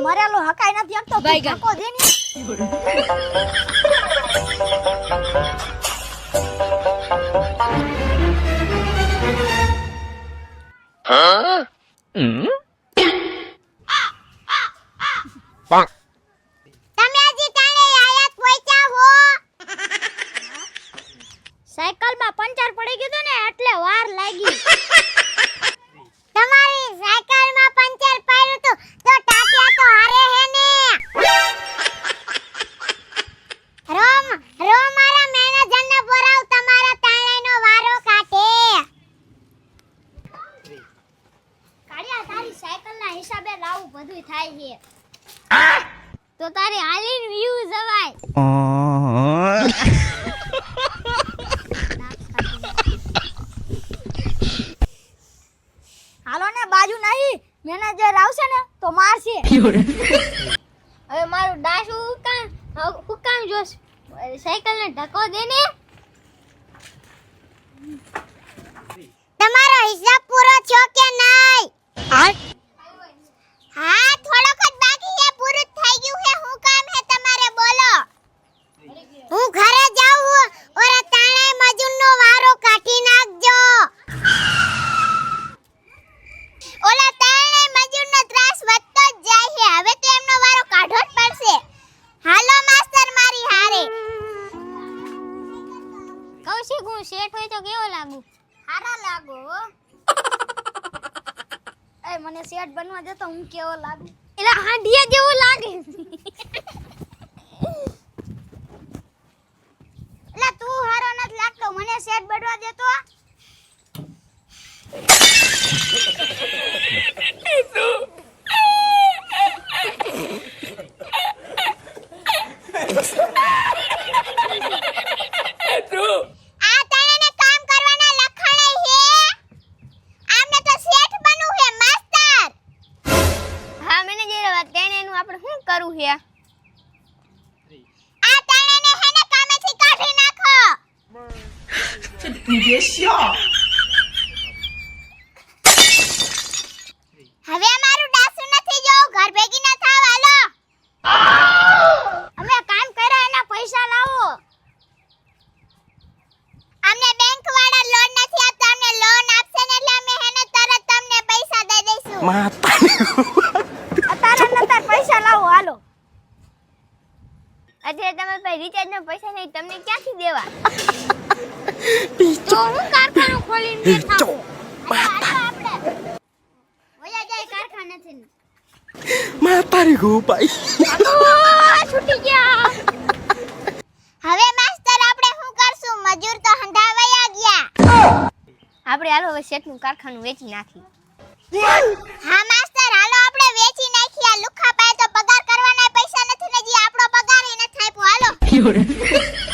મરેલો હકાઈ નથી આપતો ધક્કો દે ને હા પાંક તમે હજી તાણે આયાત પહોંચ્યા હો સાયકલ માં પંચર પડી ગયું ને એટલે વાર લાગી તમારી સાયકલ માં પંચર પડ્યું તો ટાટિયા તો હારે હે ને રોમ મારા મેનેજર ને બોલાવ તમારા તાણેનો વારો કાઢે કાળિયા તારી સાયકલ ના હિસાબે લાવું બધું થાય છે તો તારી હાલીન વ્યૂ જવાય હાલો ને બાજુ નહીં મેનેજર આવશે ને તો મારશે હવે મારું ડાશ હુકામ જોશ સાયકલ ને ઢકો દે ને તમારો હિસાબ પૂરો છો કે નહીં હા થોડોક જ બાકી છે પૂરું થઈ ગયું છે હું કામ છે તમારે બોલો હું ઘરે જાઉં હું ઓરે તાણે મજૂરનો વારો કાઢી નાખજો ઓલા તાણે મજૂરનો ત્રાસ વધતો જ જાય છે હવે તો એમનો વારો કાઢવો જ પડશે હાલો માસ્ટર મારી હારે કૌશિક હું શેઠ હોય તો કેવો લાગુ હારા લાગો એ મને શેઠ બનવા દે તો હું કેવો લાગુ એલા હાંડિયા જેવો લાગે એલા તું હારો નથી લાગતો મને શેઠ બનવા દે તો આ તને કામ કરવાના લખણે હે આમને તો શેઠ બનવું હે માસ્ટર હા મેનેજર વાત તેને નું આપણે શું કરવું હે આ તને હે ને કામેથી કાઢી નાખો હવે અમારું ડાસુ નથી જો ઘર ભેગી ના થાવ હાલો અમે કામ કર્યા એના પૈસા લાવો અમને બેંક વાળા લોન નથી આપતા અમને લોન આપશે ને એટલે અમે હેને તરત તમને પૈસા દઈ દઈશું અત્યારે પૈસા લાવો હાલો અત્યારે તમારે પાસે રિચાર્જ ના પૈસા નહીં તમને ક્યાંથી દેવા તો હું કારખાનું ખોલીને બેઠા છું આપણે ઓયા જાય કારખાનેથી માતારી ગો ભાઈ છૂટી ગયા હવે માસ્ટર આપણે શું કરશું મજૂર તો હંધાવાયા ગયા આપણે હાલો હવે શેઠનું કારખાનું વેચી નાખી હા માસ્ટર હાલો આપણે વેચી નાખી આ લુખા પાસે તો પગાર કરવાના પૈસા નથી ને જે આપણો પગાર એ નથી આપ્યો હાલો